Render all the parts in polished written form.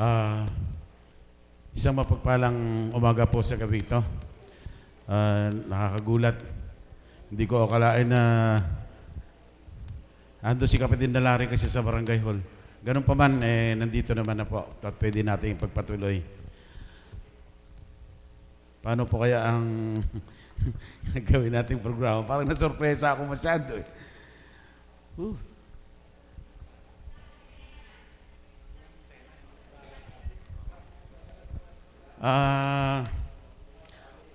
Ah, isang mapagpalang umaga po sa gabi ito. Nakakagulat. Hindi ko akalain na ando si Kapatid na Larry kasi sa Barangay Hall. Ganun pa man, nandito naman na po at pwede natin ipagpatuloy. Paano po kaya ang gawin nating programa? Parang nasurpresa ako masyado eh.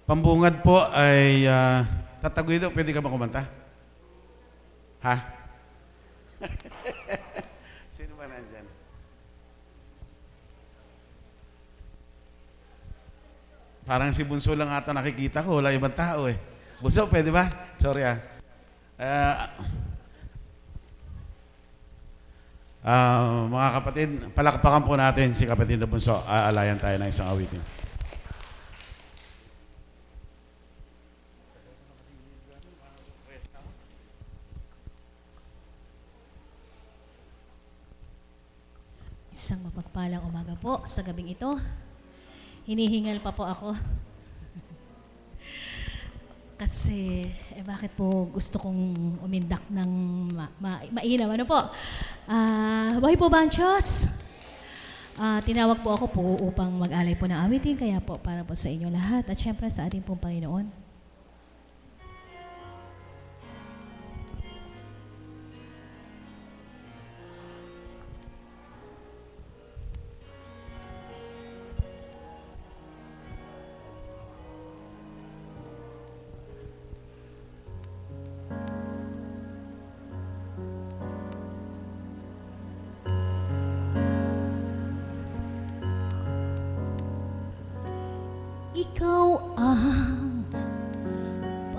Pambungad po ay Tataguydo, pwede ka ba kumanta? Ha? Sino ba nandyan? Parang si Bunso lang ata nakikita ko, wala ibang tao eh. Bunso, pwede ba? Sorry mga kapatid, palakpakan po natin si Kapatid na Bunso. Aalayan tayo ng isang awitin. Isang mapagpalang umaga po sa gabing ito. Hinihingal pa po ako. Kasi, bakit po gusto kong umindak ng mainam? Ano po? Buhay po ba ang Diyos? Tinawag po ako po upang mag-alay po ng awitin, kaya po para po sa inyo lahat at syempre sa ating pong Panginoon. Ikaw ang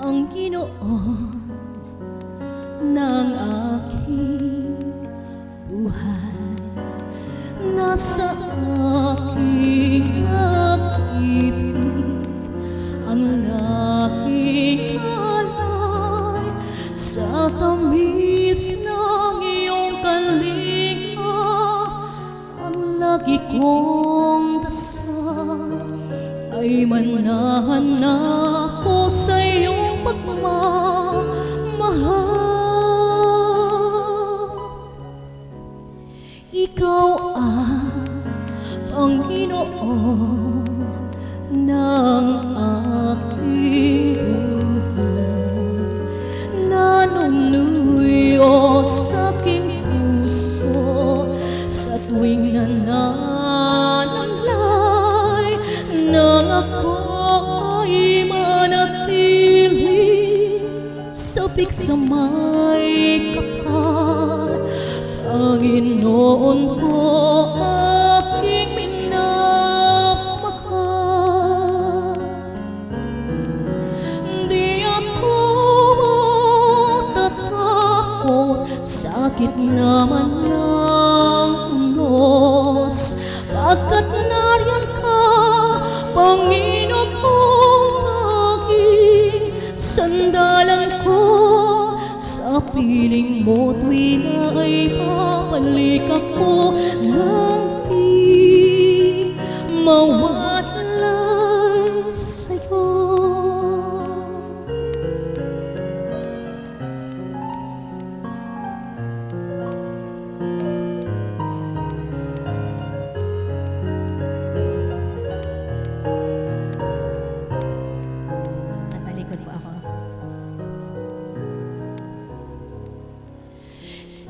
Panginoon ng aking buhay. Nasa aking pag-ibig ang aking alay. Sa tamis ng iyong kalinga ang lagi kong dasal. Ay manahan na ko sa iyong pagmamahal. Ikaw ang Panginoon ng aking buhay. Nanunuyo sa aking puso sa tuwing nananalay nang ako ay manatili sa piksamay kapal. Panginoon ko aking minamahal. Di ako matatakot sa gitna man ng unos, pagkat nariyan ka, Panginoon kong aking sandalan ko. Sa piling mo tuwi na ay babalik ako nang di mawalay sa'yo.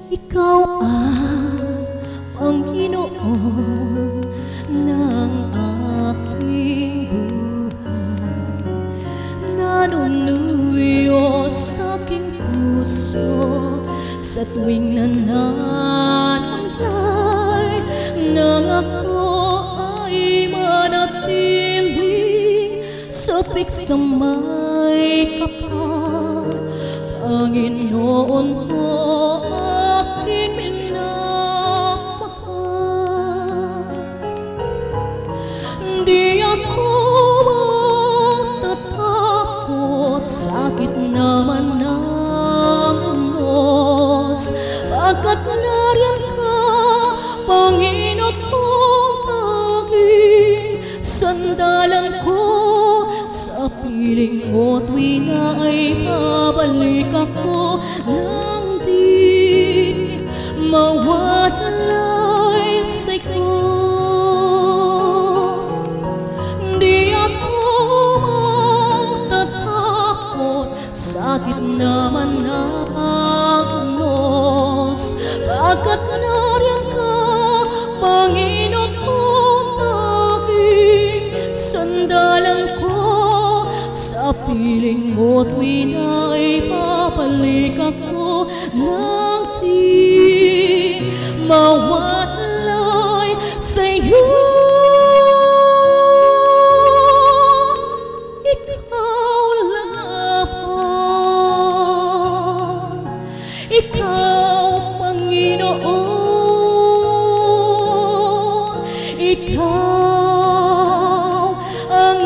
Ikaw ang Panginoon ng aking buhay. Nanunuyo sa aking puso sa tuwing nananalay nang ako ay manatili sa piksamay kapal. Panginoon ko aking minamahal. Di ako matatakot sa gitna man ng unos, pagkat nariyan ka, Panginoon kong piling mo tuwi na ay babalik ako nang di mawalay sa'yo. Di ako tatakot sa gitna man ng anos, pagkat nariyan ka, Panginoon kong tanging sandalan ko. Sa piling mo tuwi na ay babalik ako nang di mawalay sa'yo. Ikaw lamang, ikaw Panginoon, ikaw ang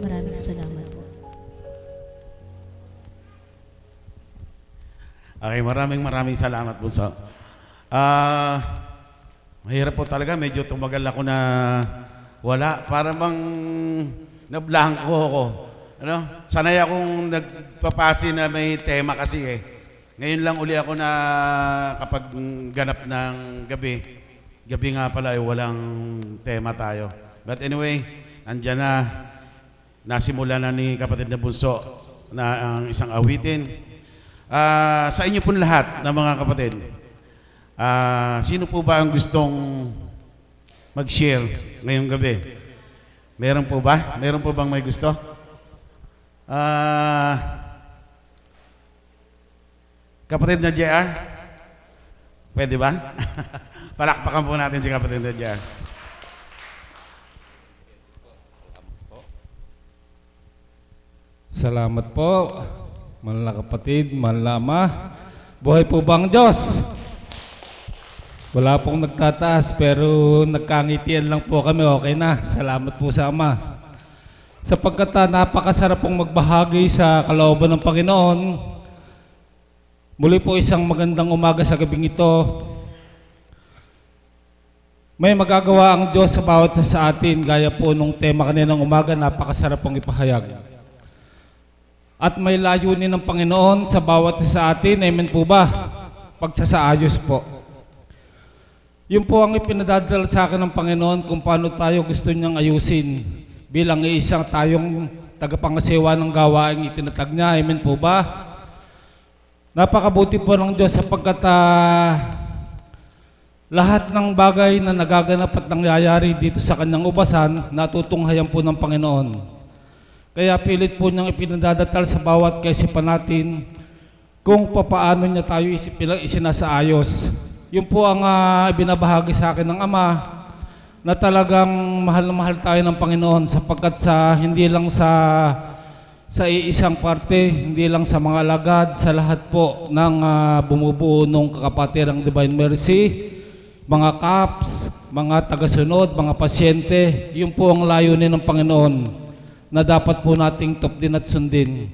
maraming salamat po. Okay, maraming salamat po sa... mahirap po talaga, medyo tumagal ako na wala. Para bang nablangko ako. Ano? Sanay akong nagpapasi na may tema kasi eh. Ngayon lang uli ako na kapag ganap ng gabi. Gabi nga pala ay walang tema tayo. But anyway, andyan na. Nasimula na ni kapatid na bunso na ang isang awitin. Sa inyo po lahat na mga kapatid, sino po ba ang gustong mag-share ngayong gabi? Meron po ba? Meron po bang may gusto? Kapatid na JR? Pwede ba? Palakpakan po natin si kapatid na JR. Salamat po, mahal na kapatid, mahal na ama. Buhay po bang Diyos? Wala pong nagtataas pero nagkangitian lang po kami, okay na. Salamat po sa Ama. Sapagkat napakasarap pong magbahagi sa kalooban ng Panginoon. Muli po isang magandang umaga sa gabing ito. May magagawa ang Diyos sa bawat isa sa atin, gaya po nung tema kaninang umaga, napakasarap pong ipahayag. At may layunin ng Panginoon sa bawat isa sa atin, amen po ba? Pagsasaayos po. Yun po ang ipinadadala sa akin ng Panginoon kung paano tayo gusto niyang ayusin bilang isang tayong tagapangasiwa ng gawaing itinatag niya, amen po ba? Napakabuti po ng Diyos sapagkat lahat ng bagay na nagaganap at nangyayari dito sa kanyang ubasan, natutunghayan po ng Panginoon. Kaya pilit po niyang ipinadadatal sa bawat kaisipan natin kung papaano niya tayo isinasaayos. Yun po ang binabahagi sa akin ng Ama na talagang mahal na mahal tayo ng Panginoon sapagkat hindi lang sa iisang parte, hindi lang sa mga alagad, sa lahat po ng bumubuo ng kakapatirang Divine Mercy, mga CAPS, mga tagasunod, mga pasyente, yun po ang layunin ng Panginoon na dapat po nating tupdin at sundin.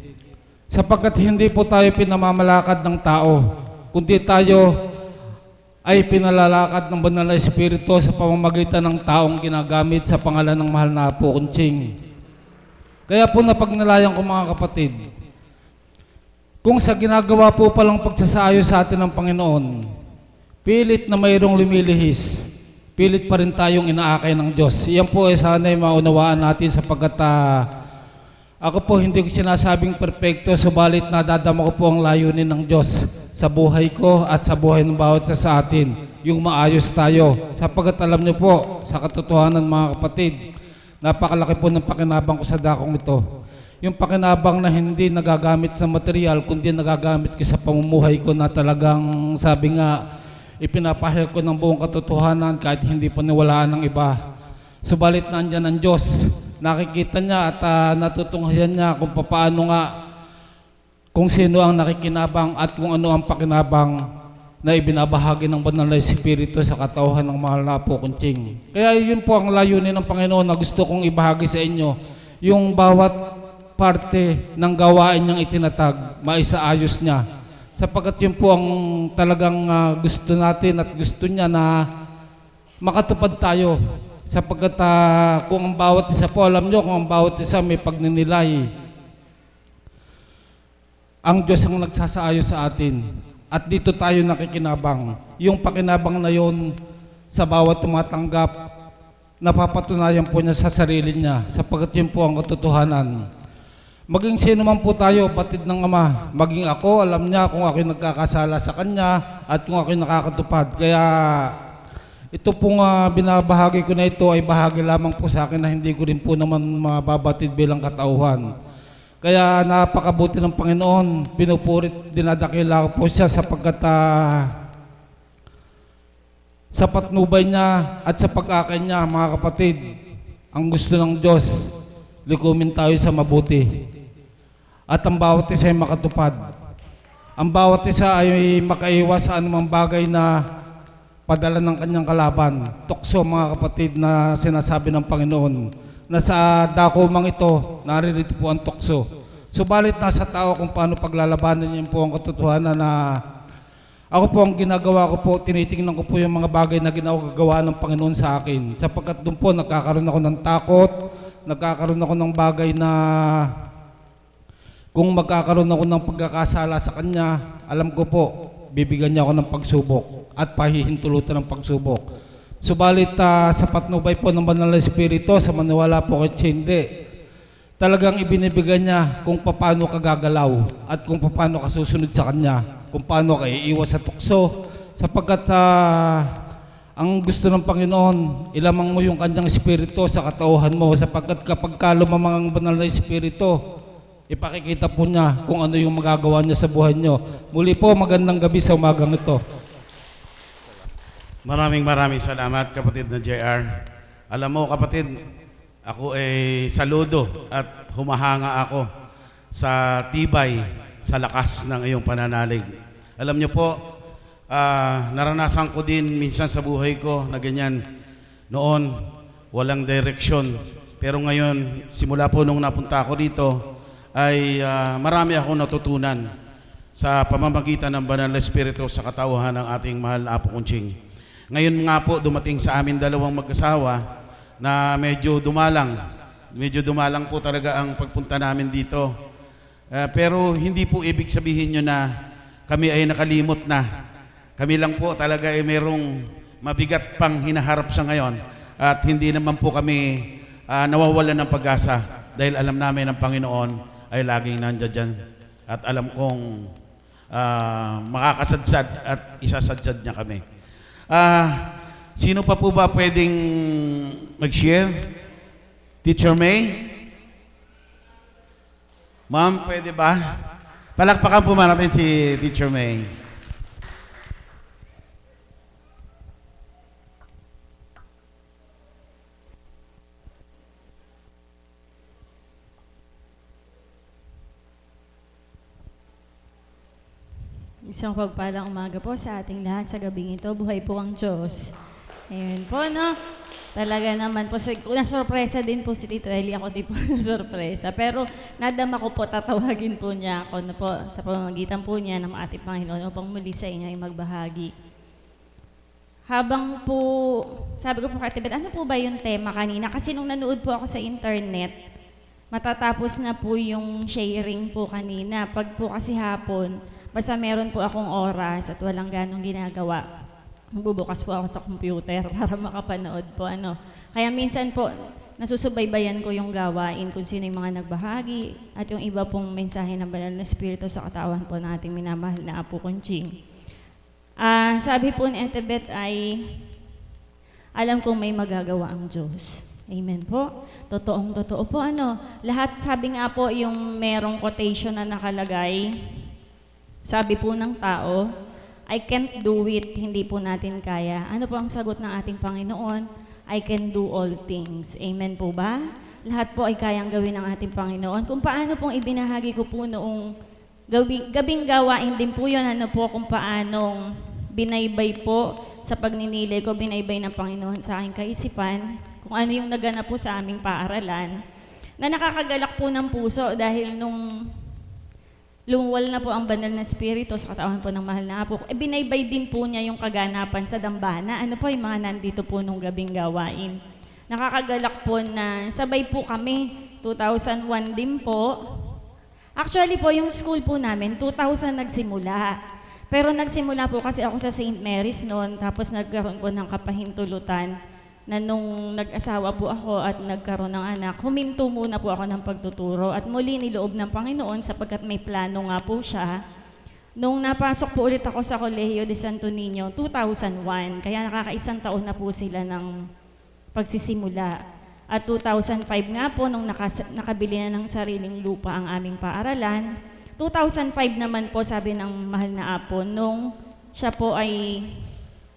Sapagkat hindi po tayo pinamamalakad ng tao, kundi tayo ay pinalalakad ng Banal na Espiritu sa pamamagitan ng taong ginagamit sa pangalan ng mahal na Apo Kunching. Kaya po napagnalayan ko mga kapatid, kung sa ginagawa po palang pagsasaayos sa atin ng Panginoon, pilit na mayroong lumilihis, pilit pa rin tayong inaakay ng Diyos. Iyan po ay sana'y maunawaan natin sapagkat ako po hindi ko sinasabing perfecto, subalit nadadama ko po ang layunin ng Diyos sa buhay ko at sa buhay ng bawat isa sa atin, yung maayos tayo. Sapagkat alam niyo po, sa katotohanan mga kapatid, napakalaki po ng pakinabang ko sa dakong ito. Yung pakinabang na hindi nagagamit sa material, kundi nagagamit ko sa pamumuhay ko na talagang sabi nga, ipinapahayag ko ng buong katotohanan kahit hindi paniwalaan ng iba. Subalit nandyan ang Diyos. Nakikita niya at natutunghayan niya kung paano nga, kung sino ang nakikinabang at kung ano ang pakinabang na ibinabahagi ng Banal na Espiritu sa katauhan ng mahal na Apo Kunching. Kaya yun po ang layunin ng Panginoon na gusto kong ibahagi sa inyo. Yung bawat parte ng gawain niyang itinatag, maisaayos niya. Sapagkat yun po ang talagang gusto natin at gusto niya na makatupad tayo. Sapagkat kung ang bawat isa po, alam niyo kung ang bawat isa may pagninilay, ang Diyos ang nagsasaayos sa atin. At dito tayo nakikinabang. Yung pakinabang na yon sa bawat tumatanggap, napapatunayan po niya sa sarili niya, sapagkat yun po ang katotohanan. Maging sino man po tayo, batid ng Ama, maging ako, alam niya kung ako'y nagkakasala sa Kanya at kung ako'y nakakatupad. Kaya ito pong binabahagi ko na ito ay bahagi lamang po sa akin na hindi ko rin po naman mababatid bilang katauhan. Kaya napakabuti ng Panginoon, pinupurit, dinadakila ko po siya sapagkat sa patnubay niya at sa pag-akin niya, mga kapatid, ang gusto ng Diyos, likumin tayo sa mabuti. At ang bawat isa ay makatupad. Ang bawat isa ay makaiwas sa anumang bagay na padala ng kanyang kalaban. Tukso, mga kapatid, na sinasabi ng Panginoon, na sa dakumang ito, naririto po ang tukso. Subalit nasa tao kung paano paglalabanan niyo po ang katotohanan na ako po ang ginagawa ko po, tinitingnan ko po yung mga bagay na ginagawa ng Panginoon sa akin. Sapagkat doon po nagkakaroon ako ng takot, nagkakaroon ako ng bagay na kung magkakaroon ako ng pagkakasala sa Kanya, alam ko po, bibigyan niya ako ng pagsubok at pahihintulutan ng pagsubok. Subalit sa patnubay po ng Banal na Espiritu, sa maniwala po kay hindi, talagang ibinibigay niya kung paano ka gagalaw at kung paano ka susunod sa Kanya, kung paano ka iiwas sa tukso, sapagkat ang gusto ng Panginoon, ilamang mo yung Kanyang Espiritu sa katauhan mo, sapagkat kapag lumamang ang Banal na Espiritu, ipakikita po niya kung ano yung magagawa niya sa buhay niyo. Muli po, magandang gabi sa umagang ito. Maraming salamat, kapatid na JR. Alam mo, kapatid, ako ay saludo at humahanga ako sa tibay, sa lakas ng iyong pananalig. Alam niyo po, naranasan ko din minsan sa buhay ko na ganyan. Noon, walang direksyon. Pero ngayon, simula po nung napunta ako dito, ay marami akong natutunan sa pamamagitan ng Banal na Espiritu sa katauhan ng ating mahal na Apo Kunching. Ngayon nga po dumating sa amin dalawang mag-asawa na medyo dumalang po talaga ang pagpunta namin dito. Pero hindi po ibig sabihin nyo na kami ay nakalimot na. Kami lang po talaga ay merong mabigat pang hinaharap sa ngayon at hindi naman po kami nawawalan ng pag-asa dahil alam namin ng Panginoon ay laging nandiyan dyan. At alam kong makakasadsad at isasadsad niya kami. Sino pa po ba pwedeng mag-share? Teacher May? Ma'am, pwede ba? Palakpakan po natin si Teacher May. Isang pagpalang umaga po sa ating lahat sa gabing ito. Buhay po ang Diyos. Ayun po, no? Talaga naman po, na-sorpresa din po si Tito Eli. Ako din po na-sorpresa. Pero nadama ko po, tatawagin po niya ako na po sa pamamagitan po niya ng ating Panginoon upang muli sa inyo ay magbahagi. Habang po, sabi ko po kay Tibet, ano po ba yung tema kanina? Kasi nung nanood po ako sa internet, matatapos na po yung sharing po kanina. Pag po kasi hapon, basta meron po akong oras at walang ganong ginagawa, bubukas po ako sa computer para makapanood po. Kaya minsan po, nasusubaybayan ko yung gawain kung sino yung mga nagbahagi at yung iba pong mensahe ng Banal na Espiritu sa katawan po ng ating minamahal na Apo Kunching. Sabi po ni Tibet ay, alam kong may magagawa ang Diyos. Amen po. Totoo po. Lahat, sabi nga po yung merong quotation na nakalagay, sabi po ng tao, I can't do it, hindi po natin kaya. Ano po ang sagot ng ating Panginoon? I can do all things. Amen po ba? Lahat po ay kayang gawin ng ating Panginoon. Kung paano pong ibinahagi ko po noong gabing gawain din po yun, kung paanong binaybay po sa pagninilay ko, binaybay ng Panginoon sa aking kaisipan, kung ano yung naganap po sa aming paaralan, na nakakagalak po ng puso dahil nung lumuwal na po ang banal na spirito sa katawan po ng mahal na apo, binaybay din po niya yung kaganapan sa dambana. Ano po yung mga nandito po nung gabing gawain. Nakakagalak po na sabay po kami, 2001 din po. Actually po, yung school po namin, 2000 nagsimula. Pero nagsimula po kasi ako sa St. Mary's noon, tapos nagkaroon po ng kapahintulutan na nung nag-asawa po ako at nagkaroon ng anak, huminto muna po ako ng pagtuturo at muli niloob ng Panginoon sapagkat may plano nga po siya. Nung napasok po ulit ako sa Kolehiyo de Santo Niño, 2001, kaya nakakaisang taon na po sila ng pagsisimula. At 2005 nga po, nung nakabili na ng sariling lupa ang aming paaralan. 2005 naman po, sabi ng mahal na apo, nung siya po ay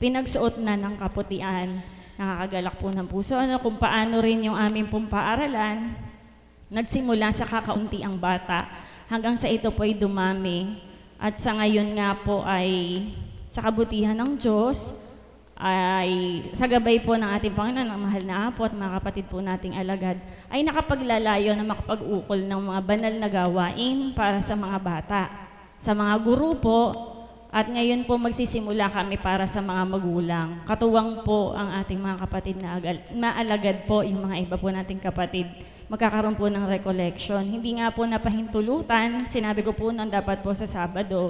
pinagsuot na ng kaputian. Nakakagalak po ng puso. Ano, kung paano rin yung aming pong paaralan, nagsimula sa kakaunti ang bata, hanggang sa ito po ay dumami. At sa ngayon nga po ay sa kabutihan ng Diyos, ay sa gabay po ng ating Panginoon, ng mahal na apo at mga kapatid po nating alagad, ay nakapaglalayo na makapag-ukol ng mga banal na gawain para sa mga bata, sa mga guro po, at ngayon po magsisimula kami para sa mga magulang. Katuwang po ang ating mga kapatid na alagad po, yung mga iba po nating kapatid, magkakaroon po ng recollection. Hindi nga po napahintulutan, sinabi ko po noon dapat po sa Sabado,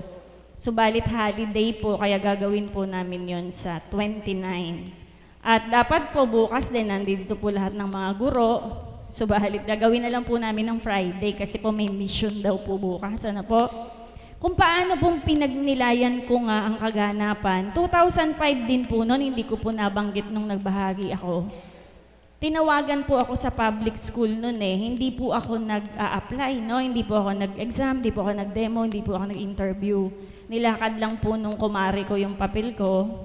subalit holiday po, kaya gagawin po namin yon sa 29. At dapat po bukas din, nandito po lahat ng mga guro, subalit gagawin na lang po namin ng Friday kasi po may mission daw po bukas. Ano po? Kung paano pong pinagnilayan ko nga ang kaganapan, 2005 din po noon, hindi ko po nabanggit nung nagbahagi ako. Tinawagan po ako sa public school noon hindi po ako nag-a-apply, no? Hindi po ako nag-exam, hindi po ako nag-demo, hindi po ako nag-interview. Nilakad lang po nung kumari ko yung papel ko.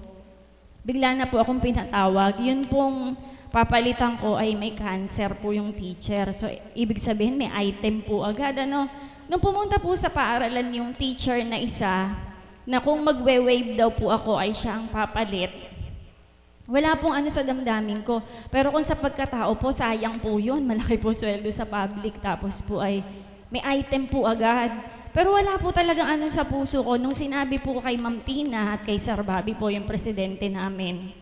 Bigla na po akong pinatawag. Yun pong papalitan ko ay may cancer po yung teacher. So, ibig sabihin may item po agad, ano? Nung pumunta po sa paaralan yung teacher na isa, na kung magwe-wave daw po ako ay siya ang papalit, wala pong ano sa damdamin ko. Pero kung sa pagkatao po, sayang po yun. Malaki po sweldo sa public. Tapos po ay may item po agad. Pero wala po talagang ano sa puso ko. Nung sinabi po kay Ma'am Tina at kay Sir Bobby po, yung presidente namin,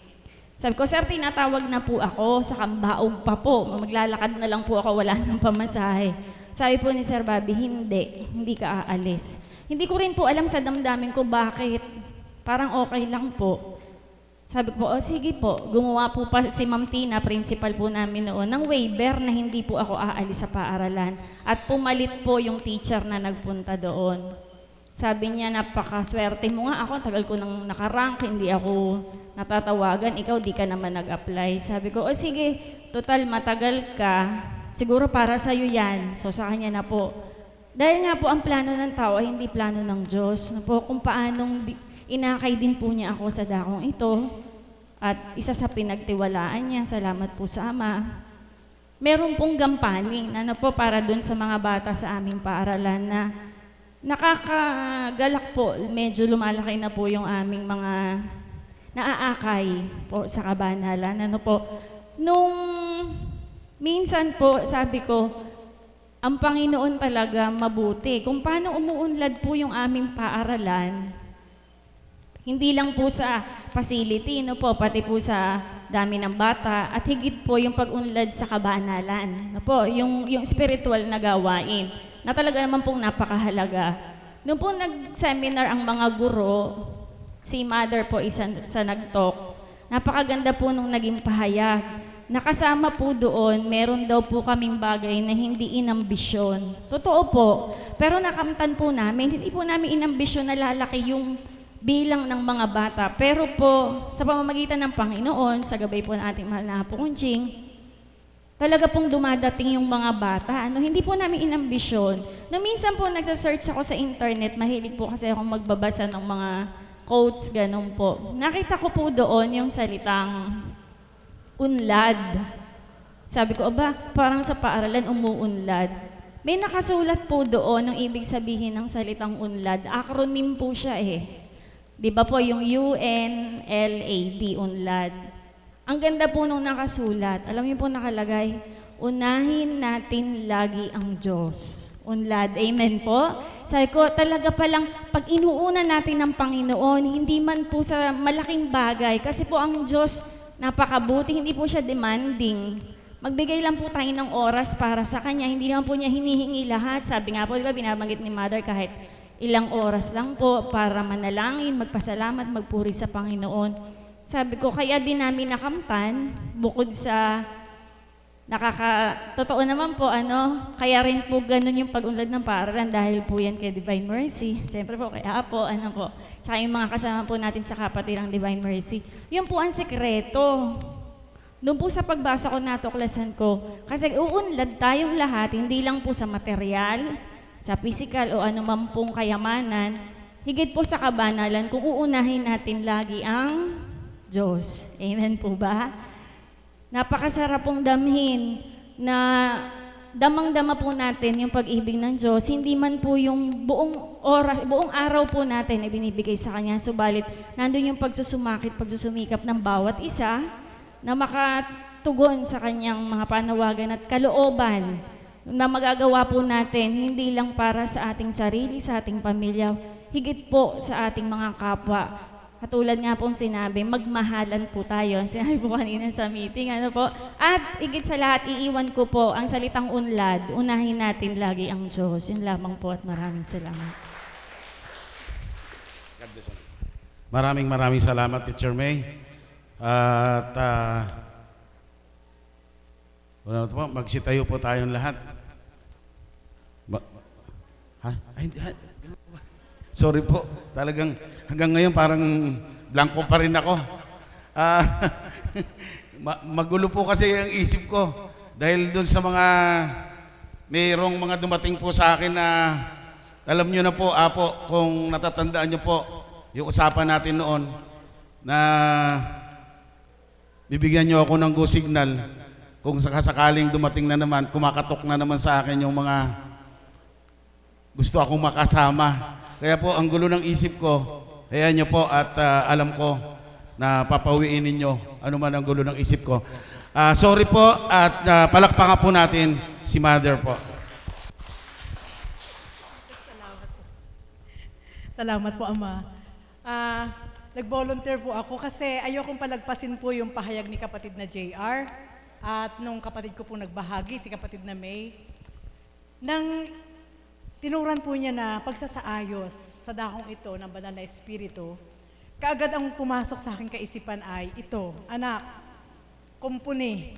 sabi ko, Sir, tinatawag na po ako sa Kambaog pa po. Maglalakad na lang po ako, wala nang pamasahe. Sabi po ni Sir Bobby, hindi ka aalis. Hindi ko rin po alam sa damdamin ko bakit. Parang okay lang po. Sabi ko po, sige po, gumawa po pa si Ma'am Tina, principal po namin noon, ng waiver na hindi po ako aalis sa paaralan. At pumalit po yung teacher na nagpunta doon. Sabi niya, napakaswerte mo nga ako, tagal ko nang nakarank, hindi ako natatawagan, ikaw di ka naman nag-apply. Sabi ko, sige, total matagal ka, siguro para sa'yo yan. So sa kanya na po. Dahil nga po ang plano ng tao ay hindi plano ng Diyos. Na po kung paanong inakay din po niya ako sa dakong ito. At isa sa pinagtiwalaan niya, salamat po sa Ama. Meron pong gampaning na po para dun sa mga bata sa aming paaralan na nakakagalak po. Medyo lumalaki na po yung aming mga naaakay po sa kabanalan. Ano po, nung minsan po, sabi ko, ang Panginoon talaga mabuti. Kung paano umuunlad po yung aming paaralan, hindi lang po sa facility, no po, pati po sa dami ng bata, at higit po yung pag-unlad sa kabanalan. No po, yung spiritual na gawain, na talaga naman pong napakahalaga. Noong po nag-seminar ang mga guro, si Mother po isa sa nag-talk, napakaganda po nung naging pahayag. Nakasama po doon, meron daw po kaming bagay na hindi inambisyon. Totoo po, pero nakamtan po namin, hindi po namin inambisyon na lalaki yung bilang ng mga bata. Pero po, sa pamamagitan ng Panginoon, sa gabay po ng ating mahal na Apo Kunching, talaga pong dumadating yung mga bata. Hindi po namin inambisyon. No, minsan po nagsasearch ako sa internet, mahilig po kasi akong magbabasa ng mga quotes, ganun po. Nakita ko po doon yung salitang unlad. Sabi ko, aba, parang sa paaralan umuunlad. May nakasulat po doon ng ibig sabihin ng salitang unlad. Acronym po siya Di ba po yung UNLAD, unlad. Ang ganda po nung nakasulat. Alam niyo po nakalagay, unahin natin lagi ang Diyos. Unlad, amen po? Sabi ko, talaga palang pag inuuna natin ng Panginoon, hindi man po sa malaking bagay, kasi po ang Diyos napakabuti, hindi po siya demanding. Magbigay lang po tayo ng oras para sa Kanya, hindi naman po niya hinihingi lahat. Sabi nga po, di ba, binabanggit ni Mother kahit ilang oras lang po para manalangin, magpasalamat, magpuri sa Panginoon. Sabi ko, kaya din namin nakamtan, bukod sa totoo naman po, kaya rin po ganun yung pag-unlad ng paaralan dahil po yan kay Divine Mercy. Siyempre po, kaya po, saka yung mga kasama po natin sa kapatirang Divine Mercy. Yun po ang sekreto. Doon po sa pagbasa ko, natuklasan ko, kasi uunlad tayong lahat, hindi lang po sa material, sa physical o anuman pong kayamanan, higit po sa kabanalan kung uunahin natin lagi ang Diyos. Amen po ba? Napakasarap pong damhin na damang-dama po natin yung pag-ibig ng Diyos. Hindi man po yung buong araw po natin ay binibigay sa Kanya. Subalit, nandun yung pagsusumikap ng bawat isa na makatugon sa Kanyang mga panawagan at kalooban na magagawa po natin, hindi lang para sa ating sarili, sa ating pamilya, higit po sa ating mga kapwa. Katulad nga pong sinabi, magmahalan po tayo. Sinabi po kanina sa meeting, po. At higit sa lahat, iiwan ko po ang salitang unlad. Unahin natin lagi ang Diyos. Yun lamang po at maraming salamat. Maraming salamat, Teacher May. At magsitayo po tayong lahat. Sorry po, talagang hanggang ngayon parang blanco pa rin ako. Magulo po kasi ang isip ko dahil doon sa mayroong mga dumating po sa akin na alam nyo na po, Apo, kung natatandaan nyo po yung usapan natin noon na bibigyan nyo ako ng go signal kung sakasakaling dumating na naman, kumakatok na naman sa akin yung mga gusto akong makasama. Kaya po, ang gulo ng isip ko, ayan nyo po at alam ko na papawiin ninyo ano man ang gulo ng isip ko. Sorry po at palakpakan po natin si Mother po. Salamat po, Ama. Nag-volunteer po ako kasi ayokong palagpasin po yung pahayag ni kapatid na JR at nung kapatid ko po nagbahagi, si kapatid na May, nang tinuran po niya na pagsasaayos sa dakong ito ng banal na espiritu, kaagad ang pumasok sa aking kaisipan ay ito, anak, kumpuni,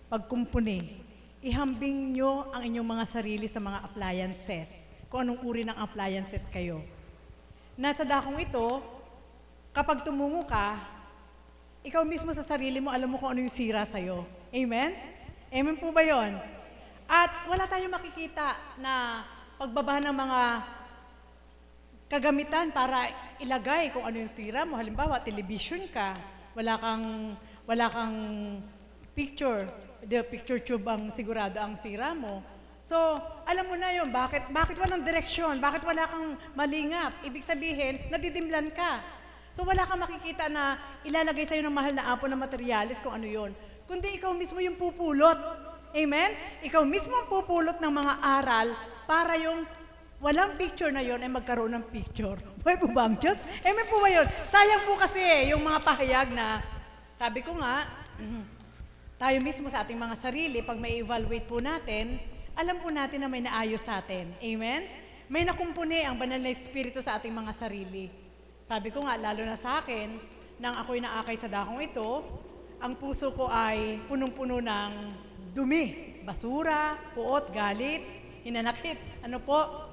pagkumpuni, ihambing nyo ang inyong mga sarili sa mga appliances, kung anong uri ng appliances kayo. Nasa dakong ito, kapag tumungo ka, ikaw mismo sa sarili mo, alam mo kung ano yung sira sa'yo. Amen? Amen po ba yon? At wala tayong makikita na pagbaba ng mga kagamitan para ilagay kung ano yung sira mo. Halimbawa, television ka, wala kang picture, the picture tube ang sigurado ang sira mo. So, alam mo na yun, bakit walang direksyon, bakit wala kang malingap? Ibig sabihin, nadidimlan ka. So, wala kang makikita na ilalagay sa'yo ng mahal na apo na materyales kung ano yun. Kundi ikaw mismo yung pupulot. Amen? Ikaw mismo ang pupulot ng mga aral para yung walang picture na yon ay magkaroon ng picture. Buhay po ba ang Diyos? Amen po ba yun? Sayang po kasi yung mga pahayag na, sabi ko nga, tayo mismo sa ating mga sarili, pag may evaluate po natin, alam po natin na may naayos sa atin. Amen? May nakumpuni ang banal na espiritu sa ating mga sarili. Sabi ko nga, lalo na sa akin, nang ako'y naakay sa dakong ito, ang puso ko ay punong-puno ng dumi, basura, puot, galit, hinanakit, ano po.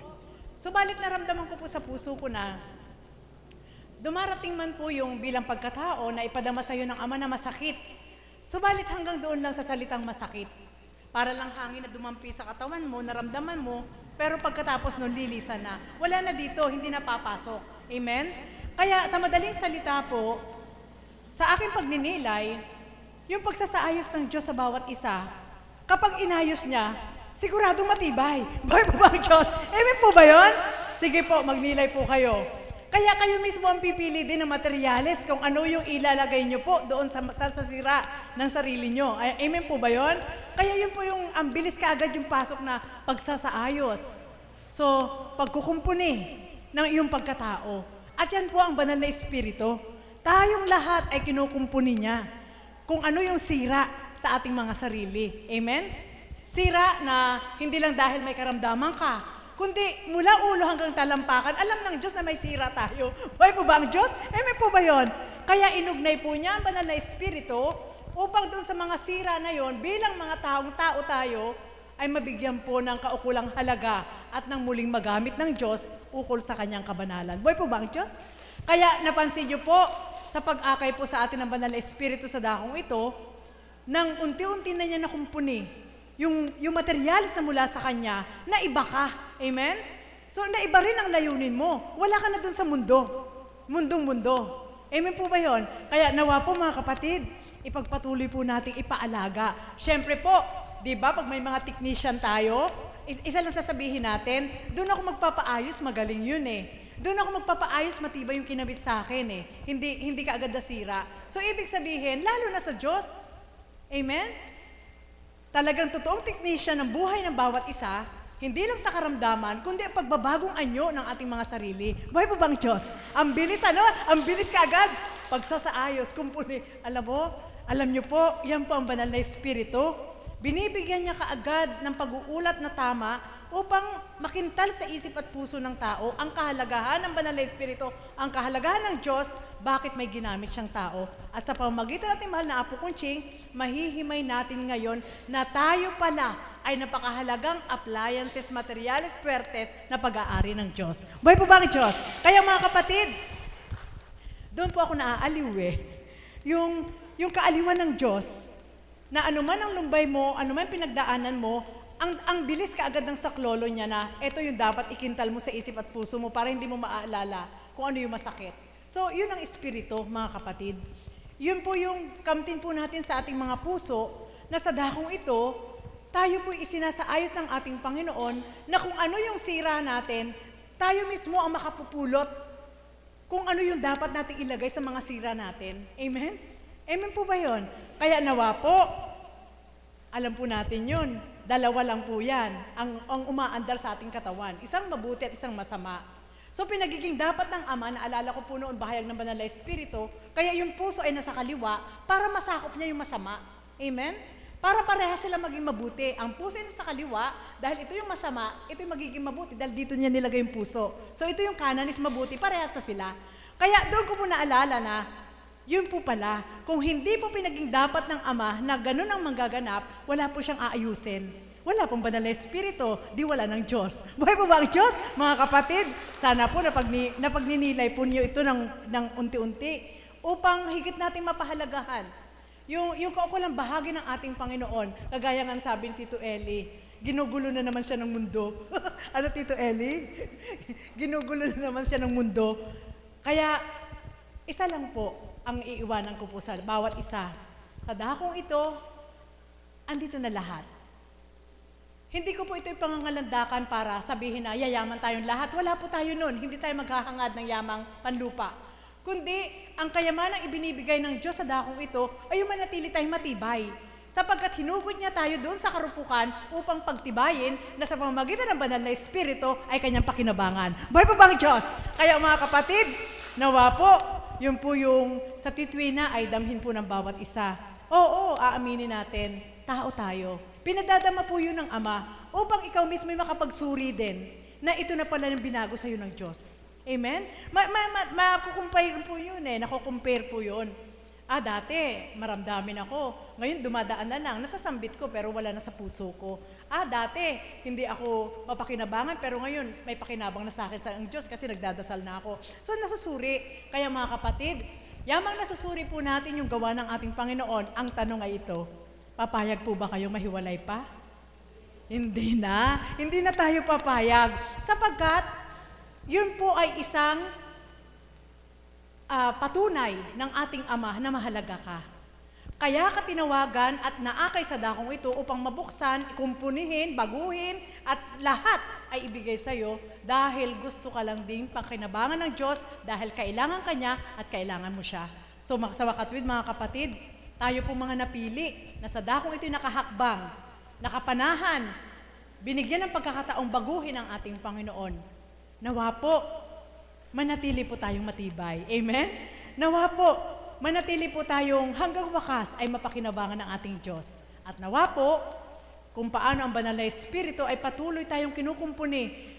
Subalit naramdaman ko po sa puso ko na dumarating man po yung bilang pagkatao na ipadama sa'yo ng Ama na masakit. Subalit hanggang doon lang sa salitang masakit. Para lang hangin na dumampi sa katawan mo, naramdaman mo, pero pagkatapos nun lilisan na. Wala na dito, hindi na papasok. Amen? Kaya sa madaling salita po, sa aking pagninilay, yung pagsasaayos ng Diyos sa bawat isa, kapag inayos niya, siguradong matibay. Buhay po ba ang Diyos? Amen po ba yun? Sige po, magnilay po kayo. Kaya kayo mismo ang pipili din ng materyales kung ano yung ilalagay nyo po doon sa sira ng sarili nyo. Amen po ba yun? Kaya yun po yung ang bilis kaagad yung pasok na pagsasaayos. So, pagkukumpuni ng iyong pagkatao. At yan po ang banal na espiritu. Tayong lahat ay kinukumpuni niya kung ano yung sira sa ating mga sarili. Amen? Sira na hindi lang dahil may karamdaman ka, kundi mula ulo hanggang talampakan, alam ng Diyos na may sira tayo. Buhay po ba ang Diyos? Amen po ba yun? Kaya inugnay po niya ang banal na espiritu upang doon sa mga sira na yon, bilang mga tao tayo, ay mabigyan po ng kaukulang halaga at ng muling magamit ng Diyos ukol sa kanyang kabanalan. Buhay po ba ang Diyos? Kaya napansin niyo po, sa pag-akay po sa atin ng banal na espiritu sa dakong ito, nang unti-unti na niya nakumpuni yung materialis na mula sa kanya, na iba ka. Amen? So, naiba rin ang layunin mo. Wala ka na dun sa mundo. Mundong-mundo. Amen po ba yun? Kaya nawa po mga kapatid, ipagpatuloy po nating ipaalaga. Siyempre po, di ba, pag may mga technician tayo, isa lang sasabihin natin, doon ako magpapaayos, magaling yun eh. Doon ako magpapaayos, matibay yung kinabit sa akin eh. Hindi ka agad nasira. So, ibig sabihin, lalo na sa Diyos. Amen? Talagang totoong technician ng buhay ng bawat isa, hindi lang sa karamdaman, kundi ang pagbabagong anyo ng ating mga sarili. Buhay po ba ang Diyos? Ang bilis, Ang bilis kaagad. Pagsasaayos, kumpuni. Alam niyo po, yan po ang banal na espiritu. Binibigyan niya kaagad ng pag-uulat na tama upang makintal sa isip at puso ng tao ang kahalagahan ng banal na espiritu, ang kahalagahan ng Diyos, bakit may ginamit siyang tao. At sa pamamagitan natin, mahal na Apo Kunching, mahihimay natin ngayon na tayo pala ay napakahalagang appliances, materials, puwertes na pag-aari ng Diyos. Buhay po ba ang Diyos? Kaya mga kapatid, doon po ako naaaliw eh. Yung kaaliwan ng Diyos, na anuman ang lumbay mo, anuman pinagdaanan mo, ang bilis kaagad ng saklolo niya na ito yung dapat ikintal mo sa isip at puso mo para hindi mo maaalala kung ano yung masakit. So, yun ang espiritu, mga kapatid. Yun po yung kamtin po natin sa ating mga puso na sa dakong ito, tayo po isinasaayos ng ating Panginoon na kung ano yung sira natin, tayo mismo ang makapupulot kung ano yung dapat nating ilagay sa mga sira natin. Amen? Amen po ba yun? Kaya nawa po, alam po natin yun. Dalawa lang po yan ang umaandar sa ating katawan. Isang mabuti at isang masama. So pinagiging dapat ng Ama, naalala ko po noon bahayag ng banal na espiritu, kaya yung puso ay nasa kaliwa para masakop niya yung masama. Amen? Para parehas sila maging mabuti. Ang puso ay nasa kaliwa, dahil ito yung masama, ito yung magiging mabuti, dahil dito niya nilagay yung puso. So ito yung kanan is mabuti, parehas na sila. Kaya doon ko po naalala na, yun po pala, kung hindi po pinaging dapat ng Ama na ganun ang manggaganap, wala po siyang aayusin. Wala pong banal na espiritu, di wala ng Diyos. Buhay po ba ang Diyos? Mga kapatid, sana po napagninilay po niyo ito ng unti-unti upang higit natin mapahalagahan. Yung kaukulang bahagi ng ating Panginoon, kagaya nga sabi ni Tito Eli, ginugulo na naman siya ng mundo. Ano Tito Eli? Ginugulo na naman siya ng mundo. Kaya, isa lang po ang iiwanan ko po sa bawat isa. Sa dakong ito, andito na lahat. Hindi ko po ito ipangangalandakan para sabihin na yayaman tayong lahat. Wala po tayo nun. Hindi tayo maghahangad ng yamang panlupa. Kundi, ang kayamanang ibinibigay ng Diyos sa dakong ito ay yung manatili tayong matibay. Sapagkat hinugod niya tayo doon sa karupukan upang pagtibayin na sa pamamagitan ng banal na espiritu ay kanyang pakinabangan. Buhay po ba ang Diyos? Kaya mga kapatid, nawa po, yun po yung sa titwina ay damhin po ng bawat isa. Oo, aaminin natin, tao tayo. Pinadadama po yun ng Ama upang ikaw mismo ay makapagsuri din na ito na pala yung binago sa'yo ng Diyos. Amen? Makukumpare po yun eh, nakukumpare po yun. Dati, maramdamin ako. Ngayon, dumadaan na lang, nasasambit ko pero wala na sa puso ko. Dati, hindi ako mapakinabangan pero ngayon, may pakinabang na sa akin sa Diyos kasi nagdadasal na ako. So, nasusuri. Kaya mga kapatid, yamang nasusuri po natin yung gawa ng ating Panginoon, ang tanong ay ito, papayag po ba kayo mahiwalay pa? Hindi na. Hindi na tayo papayag. Sapagkat, yun po ay isang patunay ng ating Ama na mahalaga ka. Kaya ka tinawagan at naakay sa dakong ito upang mabuksan, kumpunihin, baguhin, at lahat ay ibigay sa iyo dahil gusto ka lang din pakinabangan ng Diyos dahil kailangan ka niya at kailangan mo siya. So sa wakatwid mga kapatid, tayo po mga napili na sa dakong ito'y nakahakbang, nakapanahan, binigyan ng pagkakataong baguhin ang ating Panginoon. Nawa po, manatili po tayong matibay. Amen? Nawa po, manatili po tayong hanggang wakas ay mapakinabangan ng ating Diyos. At nawa po, kung paano ang banal na Espiritu ay patuloy tayong kinukumpuni.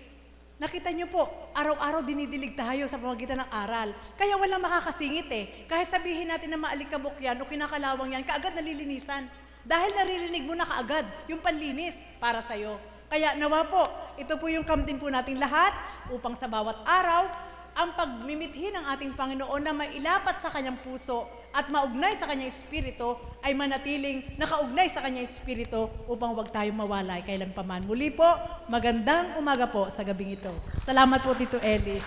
Nakita niyo po, araw-araw dinidilig tayo sa pamagitan ng aral. Kaya walang makakasingit eh. Kahit sabihin natin na maalikabok yan o kinakalawang yan, kaagad nalilinisan. Dahil naririnig mo na kaagad yung panlinis para sa'yo. Kaya nawa po, ito po yung kamtin po natin lahat upang sa bawat araw, ang pagmimithi ng ating Panginoon na mailapat sa kanyang puso at maugnay sa kanyang espiritu ay manatiling nakaugnay sa kanyang espiritu upang huwag tayong mawalay kailanpaman. Muli po, magandang umaga po sa gabing ito. Salamat po, Tito Eli.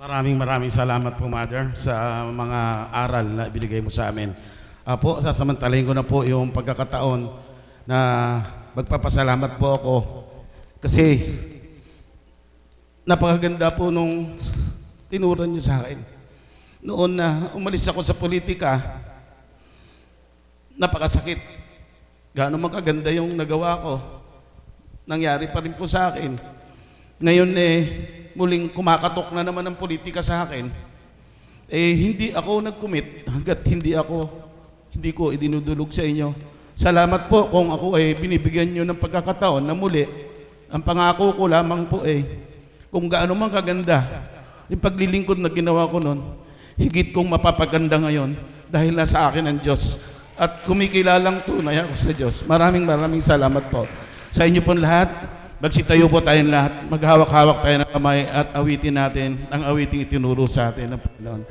Maraming salamat po, Mother, sa mga aral na ibinigay mo sa amin. Po, sasamantalahin ko na po yung pagkakataon na magpapasalamat po ako kasi napakaganda po nung tinuran niyo sa akin. Noon na umalis ako sa politika, napakasakit. Gaano magaganda yung nagawa ko. Nangyari pa rin po sa akin. Ngayon muling kumakatok na naman ang politika sa akin. Hindi ako nag-commit hanggat hindi ko idinudulog sa inyo. Salamat po kung ako binibigyan nyo ng pagkakataon na muli. Ang pangako ko lamang po kung gaano man kaganda yung paglilingkod na ginawa ko noon, higit kong mapapaganda ngayon dahil nasa akin ang Diyos at kumikilalang tunay ako sa Diyos. Maraming salamat po. Sa inyo po lahat, magsitayo po tayong lahat, maghawak-hawak tayo ng kamay at awitin natin ang awiting itinuro sa atin ng Panginoon.